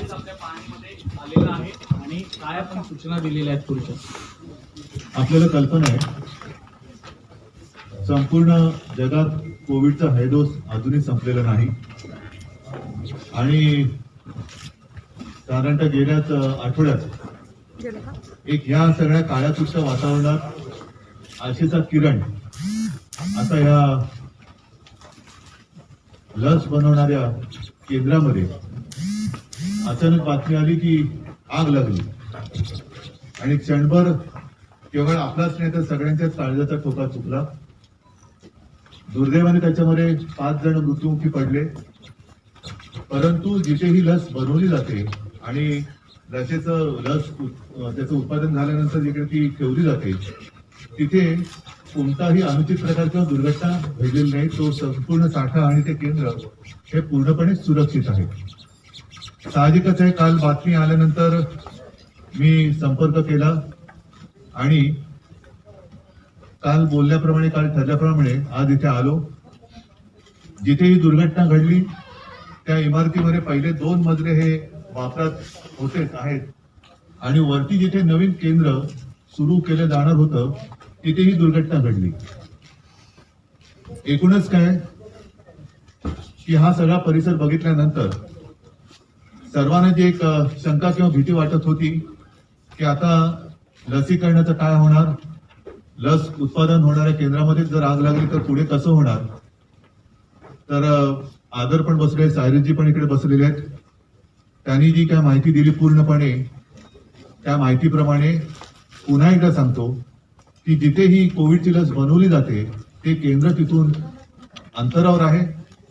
लस आपल्या पाहणीमध्ये आलेलं आहे आणि काय आपण सूचना दिलेल्या आहेत पुढच्या? आपल्याला कल्पना आहे संपूर्ण जगात कोविडचा हैदोस अजूनही संपलेला नाही आणि साधारणतः गेल्याच आठवड्यात एक या सगळ्या काळ्याकुट्ट वातावरणात आशेचा किरण असा या लस बनवणाऱ्या केंद्रामध्ये अचानक बातमी आली की आग लागली आणि क्षणभर केवळ आपलाच नाही तर सगळ्यांच्याच काळजाचा ठोका चुकला. दुर्दैवाने त्याच्यामध्ये 5 जण मृत्युमुखी पडले. परंतु जिथे ही लस बनवली जाते आणि त्याचं उत्पादन झाल्यानंतर जिकडे ती ठेवली जाते तिथे कोणताही अनुचित प्रकार किंवा दुर्घटना घडलेली नाही. तो संपूर्ण साठा आणि ते केंद्र हे पूर्णपणे सुरक्षित आहे. साहजिकच आहे, काल बातमी आल्यानंतर मी संपर्क केला आणि काल बोलल्याप्रमाणे काल ठरल्याप्रमाणे आज इथे आलो. जिथे ही दुर्घटना घडली त्या इमारतीमध्ये पहिले 2 मजले हे वापरात होतेच आहेत आणि वरती जिथे नवीन केंद्र सुरू केलं जाणार होतं तिथे ही दुर्घटना घडली. एकूणच काय की हा सगळा परिसर बघितल्यानंतर सर्वांना जी एक शंका किंवा भीती वाटत होती की आता लसीकरणाचं काय होणार, लस उत्पादन होणाऱ्या केंद्रामध्ये जर आग लागली तर पुढे कसं होणार. तर आदर पण बसले, सायरजी पण इकडे बसलेले आहेत. त्यांनी जी काय माहिती दिली पूर्णपणे त्या माहितीप्रमाणे पुन्हा एकदा सांगतो की जिथे ही कोविडची लस बनवली जाते ते केंद्र तिथून अंतरावर आहे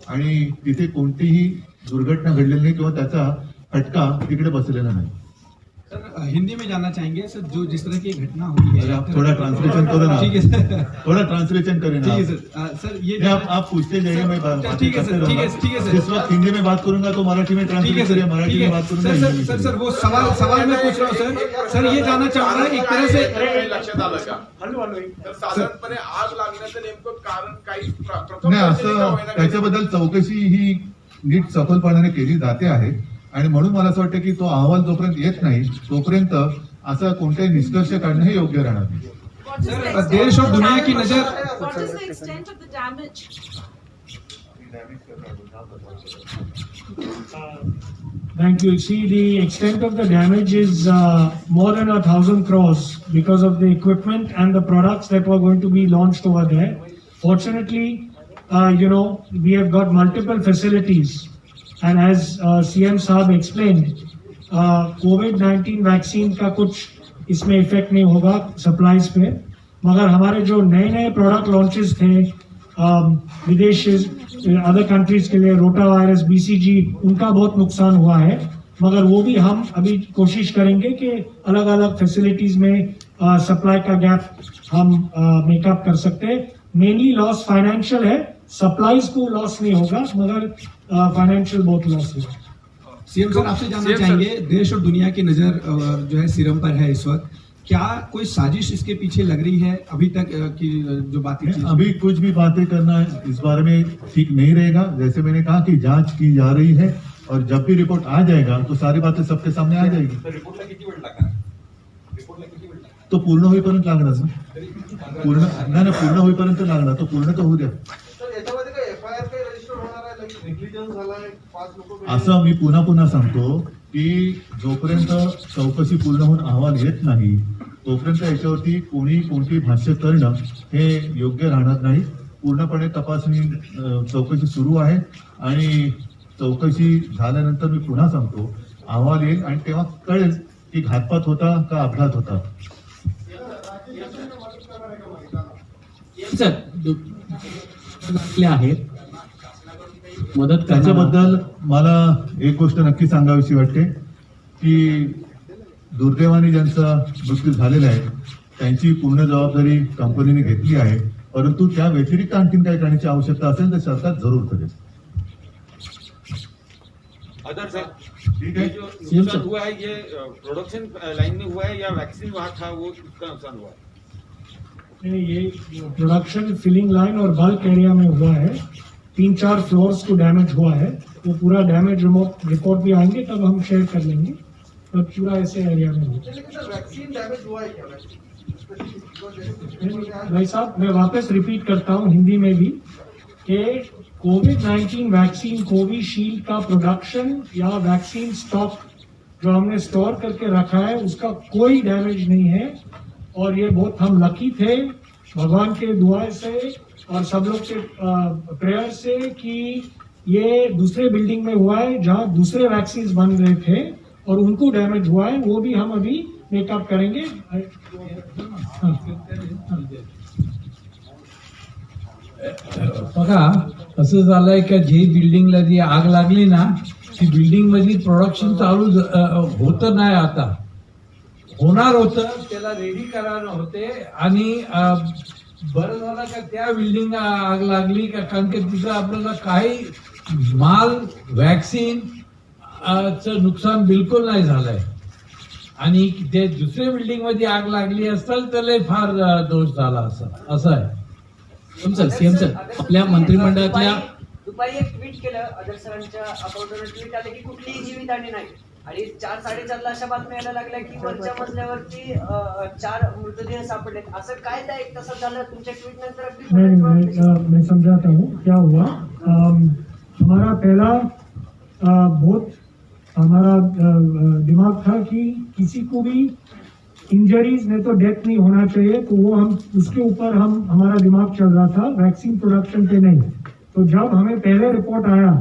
आणि तिथे कोणतीही दुर्घटना घडलेली नाही किंवा त्याचा फटका तिकडे बसलेला नाही. सर हिंदी में जानना चाहेंगे सर, जो जिस तरह की घटना हुई है आप थोड़ा ट्रांसलेशन करो ना. ठीक है सर, थोड़ा ट्रांसलेशन करें ना. ठीक है सर. सर ये आप पूछते जाइए, मैं ठीक है सर, ठीक है सर. जिस वक्त हिंदी में बात करूंगा तो मराठी में ट्रांसलेट करिए, मराठी में बात करूंगा सर सर सर वो सवाल मैं पूछ रहा हूँ सर. सर ये जानना चाहूंगा एक तरह से लक्षात आलं का तर साधारणपणे आग लागण्याचं नेमकं कारण काही प्रथम नाही असं त्याच्याबद्दल चौकशी ही नीट सखोलपणाने केली जाते आहे आणि म्हणून मला असं वाटतं की तो अहवाल जोपर्यंत येत नाही तोपर्यंत असा कोणताही निष्कर्ष काढणं हे योग्य राहणार नाही. सर देश और दुनिया की नजर. What is the extent of the damage? Thank you. See, the extent of the damage is more than 1,000 crores because of the equipment and the products that were going to be launched over there. Fortunately, we have got multiple facilities, and as CM Saab explained, COVID-19 vaccine का कुछ इसमें effect नहीं होगा supplies पे, मगर हमारे जो नए नए product launches थे विदेश अदर कंट्रीज के लिए, रोटा वायरस, BCG, उनका बहुत नुकसान हुआ है. मगर वो भी हम अभी कोशिश करेंगे कि अलग अलग फैसिलिटीज में सप्लाई का गैप हम मेकअप कर सकते हैं. मेनली लॉस फाइनेंशियल है, सप्लाईज को लॉस नहीं होगा मगर फाइनेंशियल बहुत लॉस होगा. सीएम सर आपसे जानना चाहेंगे, देश और दुनिया की नजर जो है सीरम पर है इस वक्त, क्या कोई साजिश इसके पीछे लग रही है अभी तक की जो बातें? अभी कुछ भी बातें करना इस बारे में ठीक नहीं रहेगा. जैसे मैंने कहा कि जांच की जा रही है और जब भी रिपोर्ट आ जाएगा तो सारी बातें सबके सामने आ जाएगी. तो पूर्ण होईपर्यंत लागणार ना, पूर्ण होईपर्यंत लागणार, तो पूर्ण तर होऊ द्या. असं मी पुन्हा सांगतो की जोपर्यंत चौकशी पूर्ण होऊन अहवाल येत नाही तोपर्यंत याच्यावरती कोणती भाष्य करणं हे योग्य राहणार नाही. पूर्णपणे तपासणी चौकशी सुरू आहे आणि चौकशी झाल्यानंतर मी पुन्हा सांगतो अहवाल येईल आणि तेव्हा कळेल की घातपात होता का अपघात होता. आहेत मदत त्याच्याबद्दल मला एक गोष्ट नक्की सांगावीशी वाटते की दुर्दैवाने ज्यांचा मृत्यू झालेला आहे त्यांची पूर्ण जबाबदारी कंपनीने घेतली आहे. परंतु त्या व्यतिरिक्त आणखीन काही करण्याची आवश्यकता असेल तर सरकार जरूर करेल. अदर सर, ठीक है. जो नुकसान हुआ है ये प्रोडक्शन लाइन में हुआ है या वैक्सीन वहाँ था वो उसका नुकसान हुआ है? ये प्रोडक्शन फिलिंग लाइन और बल्क एरिया में हुआ है. 3-4 फ्लोर्स को डैमेज हुआ है. वो पूरा डैमेज रिपोर्ट भी आएंगे तब हम शेयर कर लेंगे, पर पूरा ऐसे एरिया में हो। भाई साहब, मैं वापस रिपीट करता हूँ हिंदी में भी कि कोविड-19 वैक्सीन कोविशील्ड का प्रोडक्शन या वैक्सीन स्टॉक जो हमने स्टोर करके रखा है उसका कोई डैमेज नहीं है। और ये बहुत हम लकी थे भगवान के दुआ से और सब लोग के प्रेयर से कि ये दूसरे बिल्डिंग में हुआ है जहां दूसरे वैक्सीन बन रहे थे और उनको डैमेज हुआ है, वो भी हम अभी मेकअप करेंगे। बघा असं झालंय का जे बिल्डिंगला जी आग लागली ना ती बिल्डिंग मधली प्रोडक्शन चालू होतं नाही, आता होणार होतं, त्याला रेडी करायला होते आणि बरं झालं का त्या बिल्डिंग आग लागली का, कारण की तिथं आपल्याला काही माल वॅक्सिन चं नुकसान बिलकुल नाही झालंय आणि ते दुसऱ्या बिल्डिंग मध्ये आग लागली असेल तर लय फार दोष झाला असं आहे. सीएम सर आपल्या मंत्रिमंडळातल्या दुपारी एक ट्विट केलं अदर सरांच्या अकाउंटवर ट्विट आलं की कुठलीही जीवितहानी नाही आणि 4-4:30 अशा बातम्या यायला लागल्या की वरच्या मजल्यावरती 4 मृतदेह सापडलेत. असं काय त्या 1 तासात झालं तुमच्या ट्विट नंतर? नहीं, मैं समझाता हूँ क्या हुआ। हमारा पहला बहुत हमारा दिमाग था कि किसी को भी इंजरीज में तो डेथ नहीं होना चाहिए, तो वो हम उसके ऊपर हमारा दिमाग चल रहा था, वैक्सीन प्रोडक्शन पे नहीं। तो जब हमें पहले रिपोर्ट आया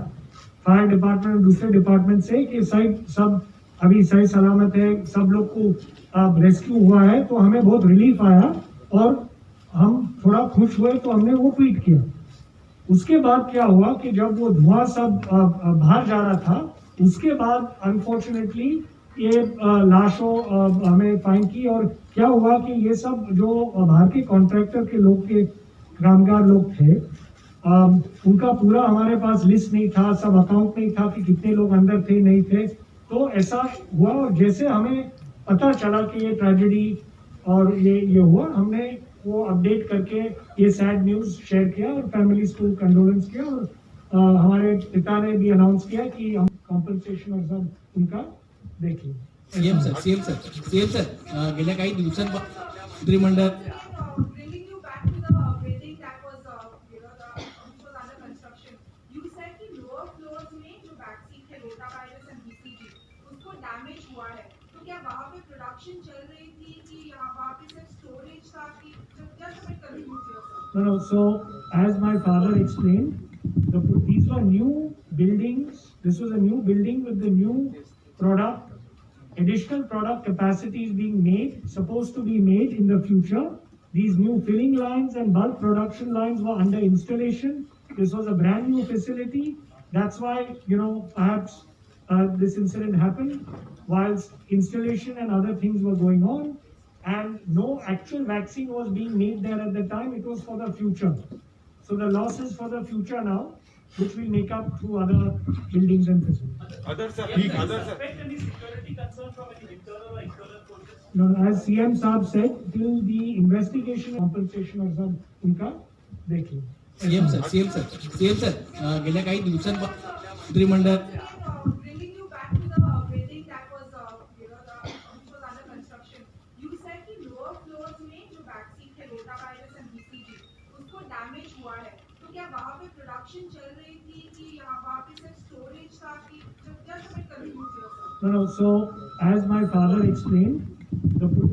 फायर डिपार्टमेंट दूसरे डिपार्टमेंट से कि सब अभी सही सलामत है, सब लोग को रेस्क्यू हुआ है, तो हमें बहुत रिलीफ आया और हम थोड़ा खुश हुए, तो हमने वो ट्वीट किया। उसके बाद क्या हुआ कि जब वो धुआं सब बाहर जा रहा था, उसके बाद अनफॉर्चुनेटली ये लाशों हमें फाइंड की। और क्या हुआ कि ये सब जो बाहर के कॉन्ट्रैक्टर के लोग के कामगार लोग थे, उनका पूरा हमारे पास लिस्ट नहीं था, सब अकाउंट नहीं था कि कितने लोग अंदर थे नहीं थे, तो ऐसा हुआ। और जैसे हमें पता चला कि ये ट्रेजेडी और ये हुआ, हमने वो अपडेट करके ये सैड न्यूज शेयर किया और फैमिलीज को कंडोलेंस किया। और हमारे पिता ने भी अनाउंस किया कि हम कॉम्पनसेशन और सब उनका देखेंगे। सीएम सर गेल्या काही दिवसांत मंत्रिमंडळ Bringing you back to the building that was, which was under construction. You said कि lower floors में जो vaccine थे, rotavirus and BCG, उसको damage हुआ है। तो क्या वहाँ पे production चल रही थी कि वहाँ पे सिर्फ storage था कि just a bit confused yourself? No. So as my father explained, these were new buildings. This was a new building with the new product. Additional product capacities being made, supposed to be made in the future. These new filling lines and bulk production lines were under installation. This was a brand new facility. That's why, perhaps this incident happened whilst installation and other things were going on. And no actual vaccine was being made there at the time. It was for the future. So the loss is for the future now, which will make up through other buildings and facilities. Other sir. Any security concern from any internal or external forces? No, as CM Saab said, till the investigation compensation or some उनका देखेंगे। CM sir गेल्या काही दिवसांत मंत्रिमंडळ Bringing you back to the building that was, which was under construction. You said कि lower floors में जो vaccine थे, rotavirus and BCG, उसको damage हुआ है। तो क्या वहाँ पे production चल रही थी कि वहाँ पे सिर्फ storage था कि just a bit confused yourself? No. So as my father explained,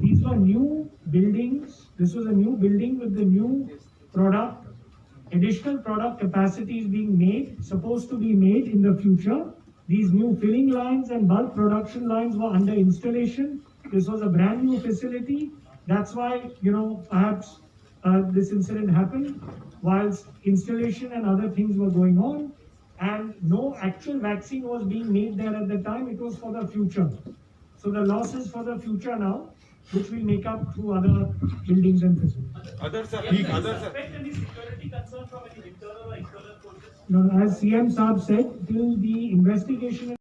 these were new buildings. This was a new building with the new product. Additional product capacities being made, supposed to be made in the future. These new filling lines and bulk production lines were under installation. This was a brand new facility. That's why, perhaps this incident happened whilst installation and other things were going on. And no actual vaccine was being made there at the time. It was for the future. So the loss is for the future now, which will make up through other buildings and facilities. Other sir. Any security concern from any internal or external forces? No, as CM Saab said, till the investigation